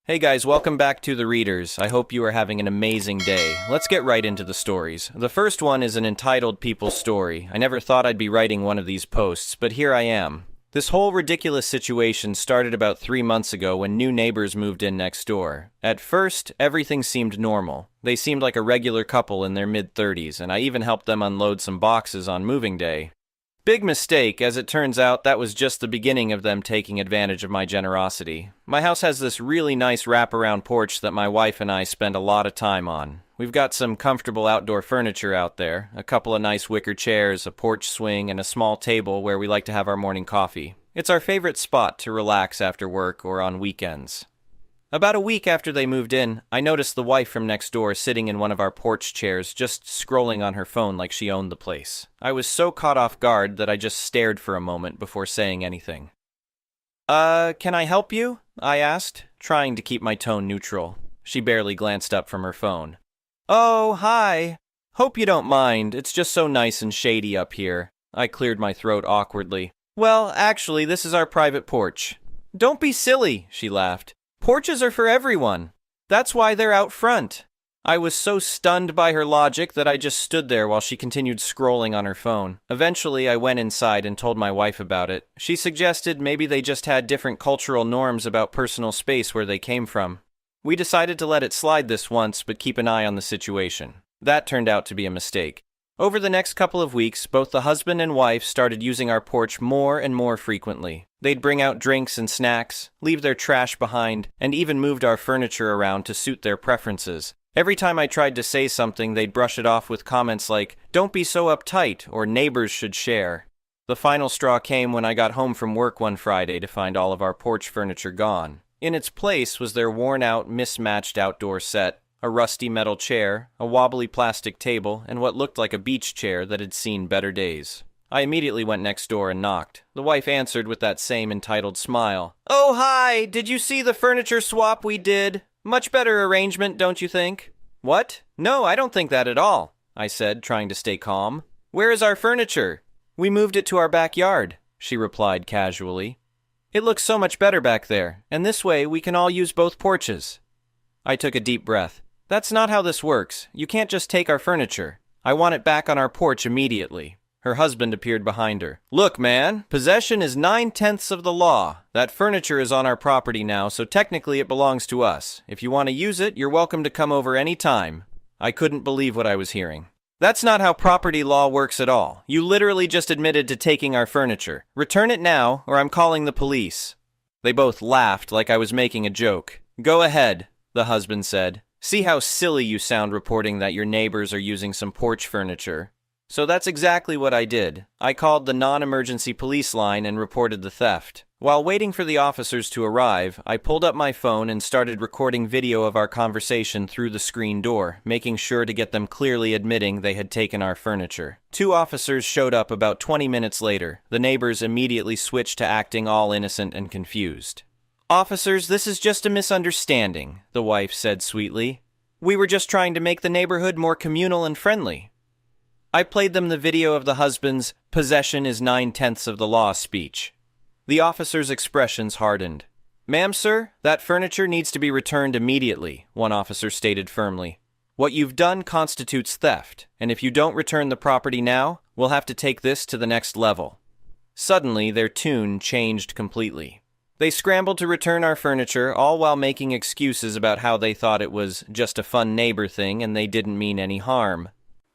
Hey guys, welcome back to The Readers. I hope you are having an amazing day. Let's get right into the stories. The first one is an entitled people story. I never thought I'd be writing one of these posts, but here I am. This whole ridiculous situation started about 3 months ago when new neighbors moved in next door. At first, everything seemed normal. They seemed like a regular couple in their mid-30s, and I even helped them unload some boxes on moving day. Big mistake, as it turns out that was just the beginning of them taking advantage of my generosity. My house has this really nice wraparound porch that my wife and I spend a lot of time on. We've got some comfortable outdoor furniture out there, a couple of nice wicker chairs, a porch swing, and a small table where we like to have our morning coffee. It's our favorite spot to relax after work or on weekends. About a week after they moved in, I noticed the wife from next door sitting in one of our porch chairs just scrolling on her phone like she owned the place. I was so caught off guard that I just stared for a moment before saying anything. Can I help you?" I asked, trying to keep my tone neutral. She barely glanced up from her phone. "Oh, hi. Hope you don't mind. It's just so nice and shady up here." I cleared my throat awkwardly. "Well, actually, this is our private porch." "Don't be silly," she laughed. "Porches are for everyone. That's why they're out front." I was so stunned by her logic that I just stood there while she continued scrolling on her phone. Eventually, I went inside and told my wife about it. She suggested maybe they just had different cultural norms about personal space where they came from. We decided to let it slide this once, but keep an eye on the situation. That turned out to be a mistake. Over the next couple of weeks, both the husband and wife started using our porch more and more frequently. They'd bring out drinks and snacks, leave their trash behind, and even moved our furniture around to suit their preferences. Every time I tried to say something, they'd brush it off with comments like, "Don't be so uptight," or "Neighbors should share." The final straw came when I got home from work one Friday to find all of our porch furniture gone. In its place was their worn-out, mismatched outdoor set, a rusty metal chair, a wobbly plastic table, and what looked like a beach chair that had seen better days. I immediately went next door and knocked. The wife answered with that same entitled smile. "Oh, hi! Did you see the furniture swap we did? Much better arrangement, don't you think?" "What? No, I don't think that at all," I said, trying to stay calm. "Where is our furniture?" "We moved it to our backyard," she replied casually. "It looks so much better back there, and this way we can all use both porches." I took a deep breath. "That's not how this works. You can't just take our furniture. I want it back on our porch immediately." Her husband appeared behind her. "Look, man, possession is 9/10 of the law. That furniture is on our property now, so technically it belongs to us. If you want to use it, you're welcome to come over any time." I couldn't believe what I was hearing. "That's not how property law works at all. You literally just admitted to taking our furniture. Return it now, or I'm calling the police." They both laughed like I was making a joke. "Go ahead," the husband said. "See how silly you sound reporting that your neighbors are using some porch furniture." So that's exactly what I did. I called the non-emergency police line and reported the theft. While waiting for the officers to arrive, I pulled up my phone and started recording video of our conversation through the screen door, making sure to get them clearly admitting they had taken our furniture. 2 officers showed up about 20 minutes later. The neighbors immediately switched to acting all innocent and confused. "Officers, this is just a misunderstanding," the wife said sweetly. "We were just trying to make the neighborhood more communal and friendly." I played them the video of the husband's "possession is 9/10 of the law" speech. The officer's expressions hardened. "Ma'am, sir, that furniture needs to be returned immediately," one officer stated firmly. "What you've done constitutes theft, and if you don't return the property now, we'll have to take this to the next level." Suddenly, their tune changed completely. They scrambled to return our furniture, all while making excuses about how they thought it was just a fun neighbor thing and they didn't mean any harm.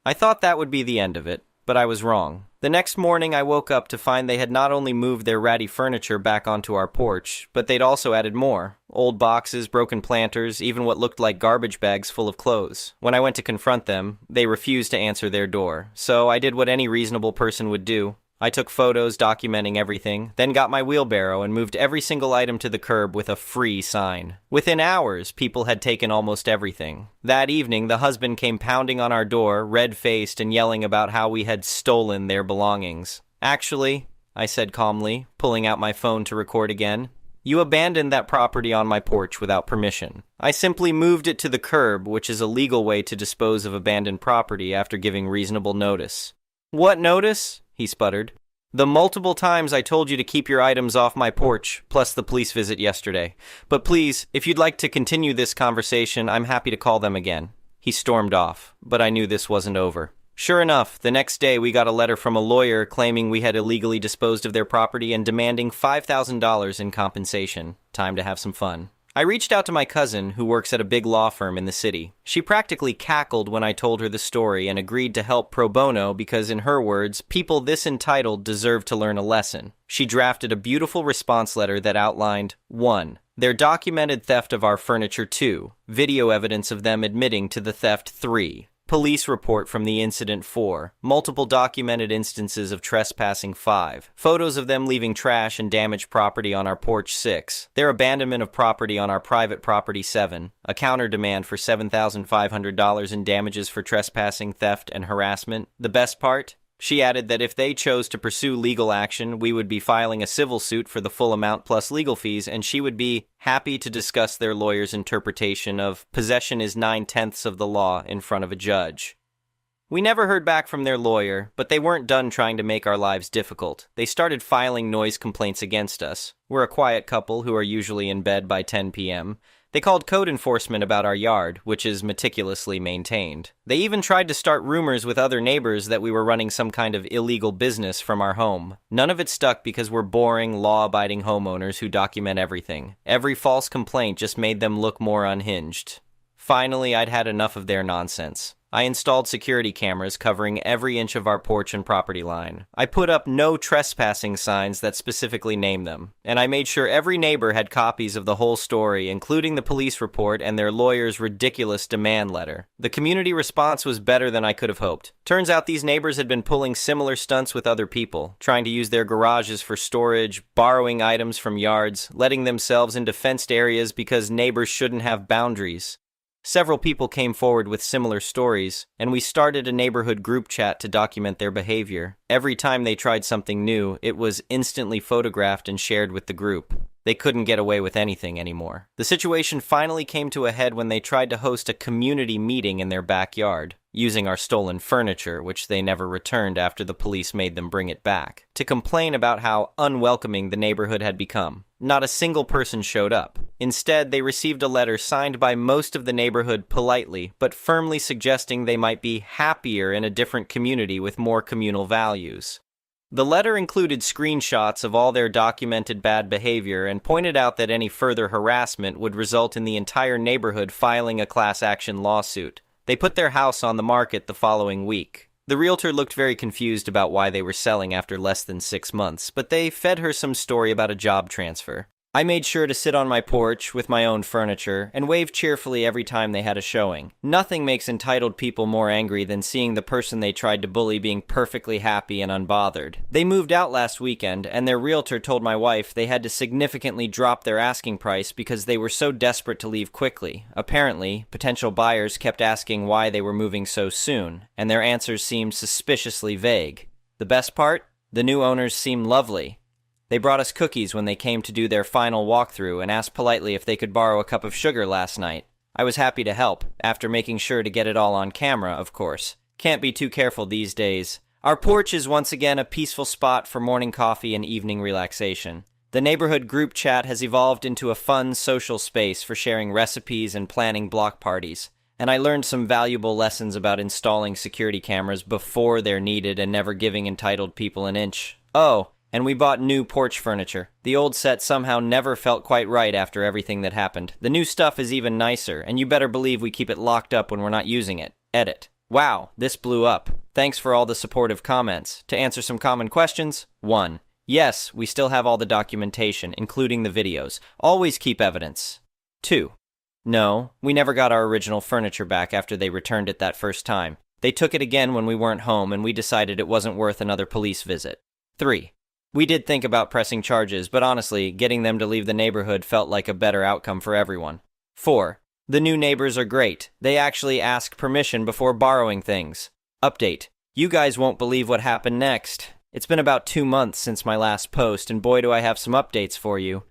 I thought that would be the end of it, but I was wrong. The next morning I woke up to find they had not only moved their ratty furniture back onto our porch, but they'd also added more. Old boxes, broken planters, even what looked like garbage bags full of clothes. When I went to confront them, they refused to answer their door, so I did what any reasonable person would do. I took photos documenting everything, then got my wheelbarrow and moved every single item to the curb with a free sign. Within hours, people had taken almost everything. That evening, the husband came pounding on our door, red-faced and yelling about how we had stolen their belongings. "Actually," I said calmly, pulling out my phone to record again, "you abandoned that property on my porch without permission. I simply moved it to the curb, which is a legal way to dispose of abandoned property after giving reasonable notice." "What notice?" he sputtered. The multiple times I told you to keep your items off my porch, plus the police visit yesterday. But please, if you'd like to continue this conversation, I'm happy to call them again." He stormed off, but I knew this wasn't over. Sure enough, the next day we got a letter from a lawyer claiming we had illegally disposed of their property and demanding $5,000 in compensation. Time to have some fun. I reached out to my cousin, who works at a big law firm in the city. She practically cackled when I told her the story and agreed to help pro bono because, in her words, people this entitled deserve to learn a lesson. She drafted a beautiful response letter that outlined 1. Their documented theft of our furniture. 2. Video evidence of them admitting to the theft. 3. Police report from the incident. 4. Multiple documented instances of trespassing. 5. Photos of them leaving trash and damaged property on our porch. 6. Their abandonment of property on our private property. 7. A counter demand for $7,500 in damages for trespassing, theft, and harassment. The best part? She added that if they chose to pursue legal action, we would be filing a civil suit for the full amount plus legal fees, and she would be happy to discuss their lawyer's interpretation of possession is 9/10 of the law in front of a judge. We never heard back from their lawyer, but they weren't done trying to make our lives difficult. They started filing noise complaints against us. We're a quiet couple who are usually in bed by 10 p.m., They called code enforcement about our yard, which is meticulously maintained. They even tried to start rumors with other neighbors that we were running some kind of illegal business from our home. None of it stuck because we're boring, law-abiding homeowners who document everything. Every false complaint just made them look more unhinged. Finally, I'd had enough of their nonsense. I installed security cameras covering every inch of our porch and property line. I put up no trespassing signs that specifically name them. And I made sure every neighbor had copies of the whole story, including the police report and their lawyer's ridiculous demand letter. The community response was better than I could have hoped. Turns out these neighbors had been pulling similar stunts with other people, trying to use their garages for storage, borrowing items from yards, letting themselves into fenced areas because neighbors shouldn't have boundaries. Several people came forward with similar stories, and we started a neighborhood group chat to document their behavior. Every time they tried something new, it was instantly photographed and shared with the group. They couldn't get away with anything anymore. The situation finally came to a head when they tried to host a community meeting in their backyard, using our stolen furniture, which they never returned after the police made them bring it back, to complain about how unwelcoming the neighborhood had become. Not a single person showed up. Instead, they received a letter signed by most of the neighborhood politely, but firmly suggesting they might be happier in a different community with more communal values. The letter included screenshots of all their documented bad behavior and pointed out that any further harassment would result in the entire neighborhood filing a class action lawsuit. They put their house on the market the following week. The realtor looked very confused about why they were selling after less than 6 months, but they fed her some story about a job transfer. I made sure to sit on my porch with my own furniture and wave cheerfully every time they had a showing. Nothing makes entitled people more angry than seeing the person they tried to bully being perfectly happy and unbothered. They moved out last weekend, and their realtor told my wife they had to significantly drop their asking price because they were so desperate to leave quickly. Apparently, potential buyers kept asking why they were moving so soon, and their answers seemed suspiciously vague. The best part? The new owners seemed lovely. They brought us cookies when they came to do their final walkthrough and asked politely if they could borrow a cup of sugar last night. I was happy to help, after making sure to get it all on camera, of course. Can't be too careful these days. Our porch is once again a peaceful spot for morning coffee and evening relaxation. The neighborhood group chat has evolved into a fun social space for sharing recipes and planning block parties. And I learned some valuable lessons about installing security cameras before they're needed and never giving entitled people an inch. Oh, and we bought new porch furniture. The old set somehow never felt quite right after everything that happened. The new stuff is even nicer, and you better believe we keep it locked up when we're not using it. Edit. Wow, this blew up. Thanks for all the supportive comments. To answer some common questions, 1. Yes, we still have all the documentation, including the videos. Always keep evidence. 2. No, we never got our original furniture back after they returned it that first time. They took it again when we weren't home, and we decided it wasn't worth another police visit. 3. We did think about pressing charges, but honestly, getting them to leave the neighborhood felt like a better outcome for everyone. 4. The new neighbors are great. They actually ask permission before borrowing things. Update. You guys won't believe what happened next. It's been about 2 months since my last post, and boy do I have some updates for you.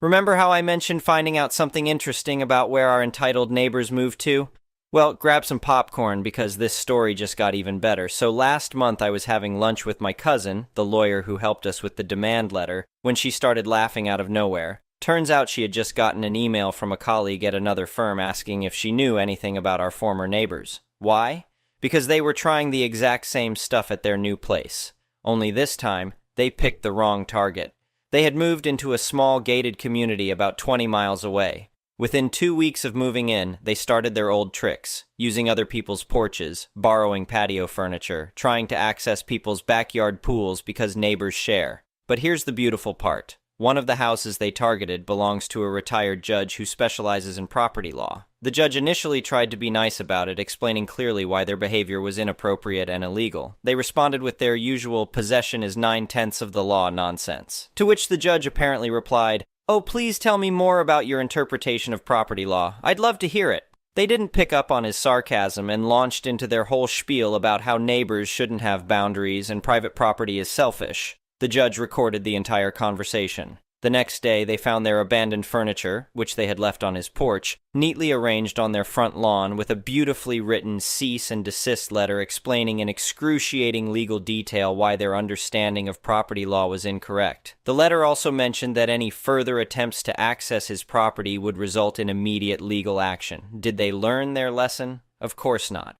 Remember how I mentioned finding out something interesting about where our entitled neighbors moved to? Well, grab some popcorn because this story just got even better. So last month I was having lunch with my cousin, the lawyer who helped us with the demand letter, when she started laughing out of nowhere. Turns out she had just gotten an email from a colleague at another firm asking if she knew anything about our former neighbors. Why? Because they were trying the exact same stuff at their new place. Only this time, they picked the wrong target. They had moved into a small gated community about 20 miles away. Within 2 weeks of moving in, they started their old tricks, using other people's porches, borrowing patio furniture, trying to access people's backyard pools because neighbors share. But here's the beautiful part. One of the houses they targeted belongs to a retired judge who specializes in property law. The judge initially tried to be nice about it, explaining clearly why their behavior was inappropriate and illegal. They responded with their usual possession is 9/10 of the law nonsense. To which the judge apparently replied, "Oh, please tell me more about your interpretation of property law. I'd love to hear it." They didn't pick up on his sarcasm and launched into their whole spiel about how neighbors shouldn't have boundaries and private property is selfish. The judge recorded the entire conversation. The next day, they found their abandoned furniture, which they had left on his porch, neatly arranged on their front lawn with a beautifully written cease and desist letter explaining in excruciating legal detail why their understanding of property law was incorrect. The letter also mentioned that any further attempts to access his property would result in immediate legal action. Did they learn their lesson? Of course not.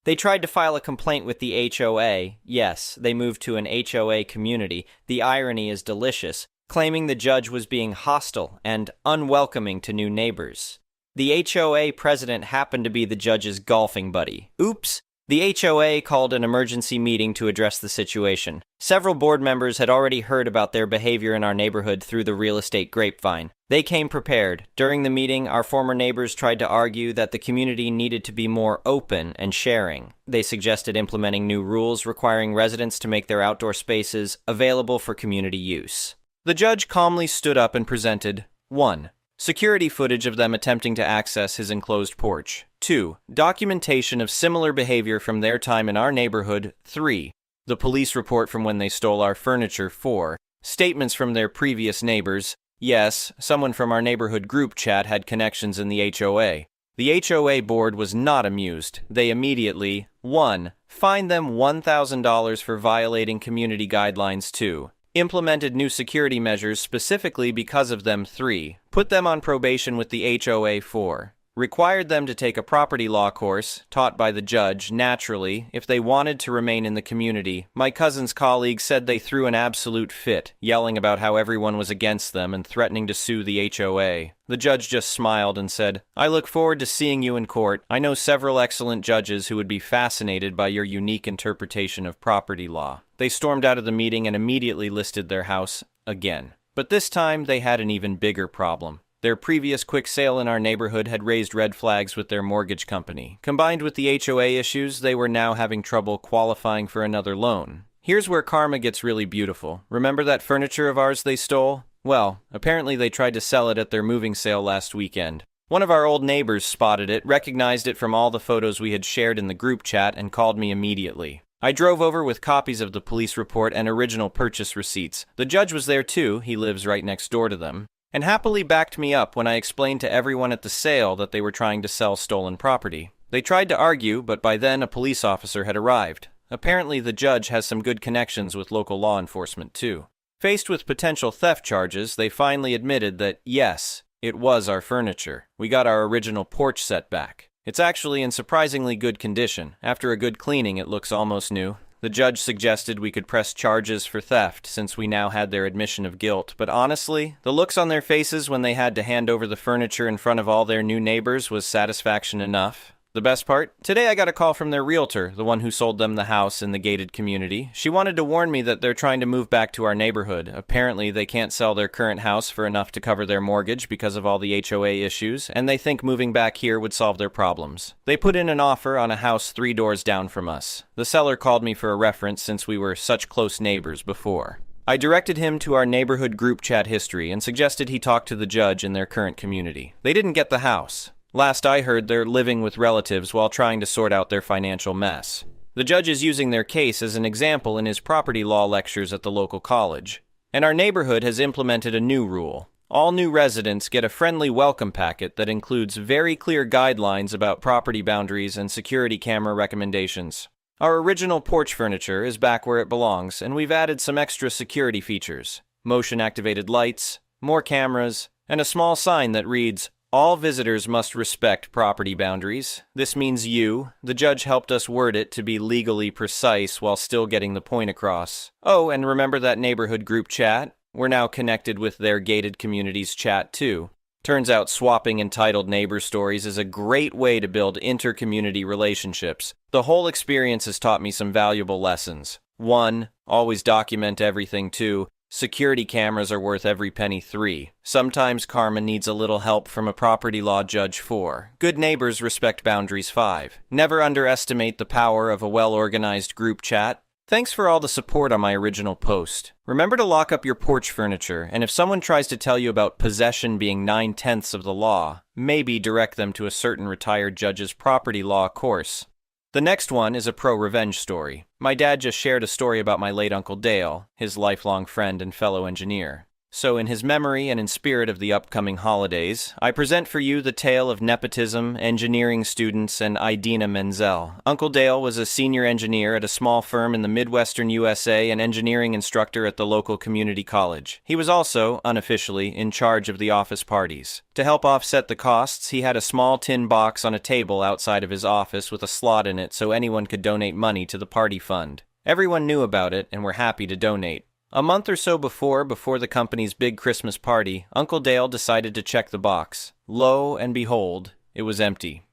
They tried to file a complaint with the HOA. Yes, they moved to an HOA community. The irony is delicious, claiming the judge was being hostile and unwelcoming to new neighbors. The HOA president happened to be the judge's golfing buddy. Oops! The HOA called an emergency meeting to address the situation. Several board members had already heard about their behavior in our neighborhood through the real estate grapevine. They came prepared. During the meeting, our former neighbors tried to argue that the community needed to be more open and sharing. They suggested implementing new rules requiring residents to make their outdoor spaces available for community use. The judge calmly stood up and presented 1. Security footage of them attempting to access his enclosed porch. 2. Documentation of similar behavior from their time in our neighborhood. 3. The police report from when they stole our furniture. 4. Statements from their previous neighbors. Yes, someone from our neighborhood group chat had connections in the HOA. The HOA board was not amused. They immediately 1. Fined them $1,000 for violating community guidelines. 2. Implemented new security measures specifically because of them. 3. Put them on probation with the HOA. 4. Required them to take a property law course, taught by the judge, naturally, if they wanted to remain in the community. My cousin's colleague said they threw an absolute fit, yelling about how everyone was against them and threatening to sue the HOA. The judge just smiled and said, "I look forward to seeing you in court. I know several excellent judges who would be fascinated by your unique interpretation of property law." They stormed out of the meeting and immediately listed their house again. But this time, they had an even bigger problem. Their previous quick sale in our neighborhood had raised red flags with their mortgage company. Combined with the HOA issues, they were now having trouble qualifying for another loan. Here's where karma gets really beautiful. Remember that furniture of ours they stole? Well, apparently they tried to sell it at their moving sale last weekend. One of our old neighbors spotted it, recognized it from all the photos we had shared in the group chat, and called me immediately. I drove over with copies of the police report and original purchase receipts. The judge was there too, he lives right next door to them, and happily backed me up when I explained to everyone at the sale that they were trying to sell stolen property. They tried to argue, but by then a police officer had arrived. Apparently the judge has some good connections with local law enforcement too. Faced with potential theft charges, they finally admitted that, yes, it was our furniture. We got our original porch set back. It's actually in surprisingly good condition. After a good cleaning, it looks almost new. The judge suggested we could press charges for theft since we now had their admission of guilt, but honestly, the looks on their faces when they had to hand over the furniture in front of all their new neighbors was satisfaction enough. The best part? Today I got a call from their realtor, the one who sold them the house in the gated community. She wanted to warn me that they're trying to move back to our neighborhood. Apparently they can't sell their current house for enough to cover their mortgage because of all the HOA issues, and they think moving back here would solve their problems. They put in an offer on a house 3 doors down from us. The seller called me for a reference since we were such close neighbors before. I directed him to our neighborhood group chat history and suggested he talk to the judge in their current community. They didn't get the house. Last I heard, they're living with relatives while trying to sort out their financial mess. The judge is using their case as an example in his property law lectures at the local college. And our neighborhood has implemented a new rule. All new residents get a friendly welcome packet that includes very clear guidelines about property boundaries and security camera recommendations. Our original porch furniture is back where it belongs, and we've added some extra security features: motion-activated lights, more cameras, and a small sign that reads, "All visitors must respect property boundaries." This means you. The judge helped us word it to be legally precise while still getting the point across. Oh, and remember that neighborhood group chat? We're now connected with their gated communities chat too. Turns out swapping entitled neighbor stories is a great way to build inter-community relationships. The whole experience has taught me some valuable lessons. 1. Always document everything. 2. Security cameras are worth every penny. 3. Sometimes karma needs a little help from a property law judge. 4. Good neighbors respect boundaries. 5. Never underestimate the power of a well-organized group chat. Thanks for all the support on my original post. Remember to lock up your porch furniture, and if someone tries to tell you about possession being 9/10 of the law, maybe direct them to a certain retired judge's property law course. The next one is a pro-revenge story. My dad just shared a story about my late Uncle Dale, his lifelong friend and fellow engineer. So in his memory and in spirit of the upcoming holidays, I present for you the tale of nepotism, engineering students, and Idina Menzel. Uncle Dale was a senior engineer at a small firm in the Midwestern USA and engineering instructor at the local community college. He was also, unofficially, in charge of the office parties. To help offset the costs, he had a small tin box on a table outside of his office with a slot in it so anyone could donate money to the party fund. Everyone knew about it and were happy to donate. A month or so before the company's big Christmas party, Uncle Dale decided to check the box. Lo and behold, it was empty.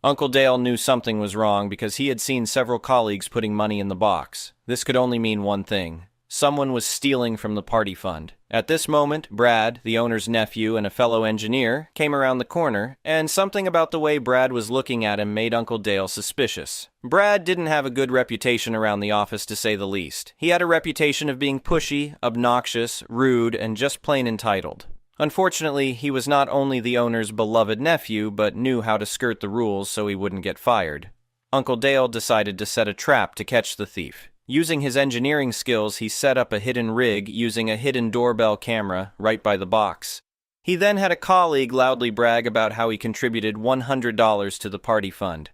Uncle Dale knew something was wrong because he had seen several colleagues putting money in the box. This could only mean one thing. Someone was stealing from the party fund. At this moment, Brad, the owner's nephew and a fellow engineer, came around the corner, and something about the way Brad was looking at him made Uncle Dale suspicious. Brad didn't have a good reputation around the office, to say the least. He had a reputation of being pushy, obnoxious, rude, and just plain entitled. Unfortunately, he was not only the owner's beloved nephew, but knew how to skirt the rules so he wouldn't get fired. Uncle Dale decided to set a trap to catch the thief. Using his engineering skills, he set up a hidden rig using a hidden doorbell camera right by the box. He then had a colleague loudly brag about how he contributed $100 to the party fund.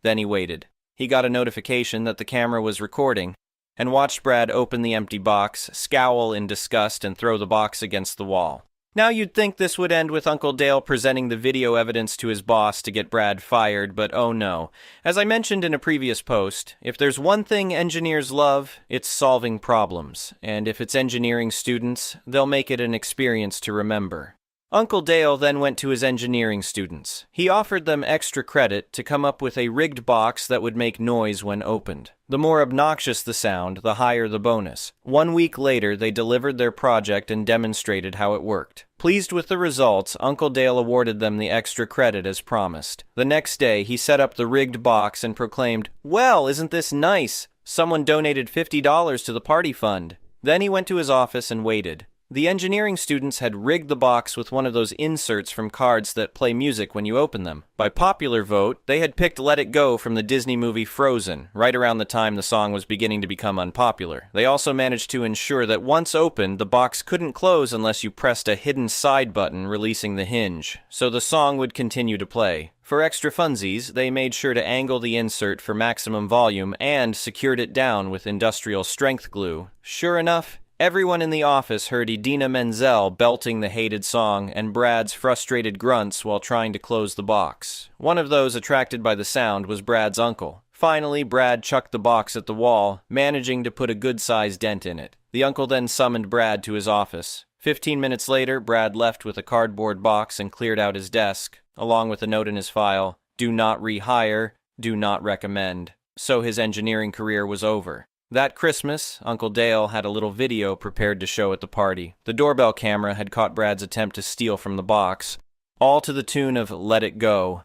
Then he waited. He got a notification that the camera was recording, and watched Brad open the empty box, scowl in disgust, and throw the box against the wall. Now you'd think this would end with Uncle Dale presenting the video evidence to his boss to get Brad fired, but oh no. As I mentioned in a previous post, if there's one thing engineers love, it's solving problems. And if it's engineering students, they'll make it an experience to remember. Uncle Dale then went to his engineering students. He offered them extra credit to come up with a rigged box that would make noise when opened. The more obnoxious the sound, the higher the bonus. 1 week later, they delivered their project and demonstrated how it worked. Pleased with the results, Uncle Dale awarded them the extra credit as promised. The next day, he set up the rigged box and proclaimed, "Well, isn't this nice? Someone donated $50 to the party fund." Then he went to his office and waited. The engineering students had rigged the box with one of those inserts from cards that play music when you open them. By popular vote, they had picked Let It Go from the Disney movie Frozen, right around the time the song was beginning to become unpopular. They also managed to ensure that once opened, the box couldn't close unless you pressed a hidden side button releasing the hinge, so the song would continue to play. For extra funsies, they made sure to angle the insert for maximum volume and secured it down with industrial strength glue. Sure enough, everyone in the office heard Idina Menzel belting the hated song and Brad's frustrated grunts while trying to close the box. One of those attracted by the sound was Brad's uncle. Finally, Brad chucked the box at the wall, managing to put a good-sized dent in it. The uncle then summoned Brad to his office. 15 minutes later, Brad left with a cardboard box and cleared out his desk, along with a note in his file, "Do not rehire, do not recommend." So his engineering career was over. That Christmas, Uncle Dale had a little video prepared to show at the party. The doorbell camera had caught Brad's attempt to steal from the box, all to the tune of Let It Go.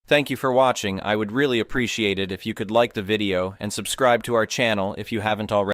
Thank you for watching. I would really appreciate it if you could like the video and subscribe to our channel if you haven't already.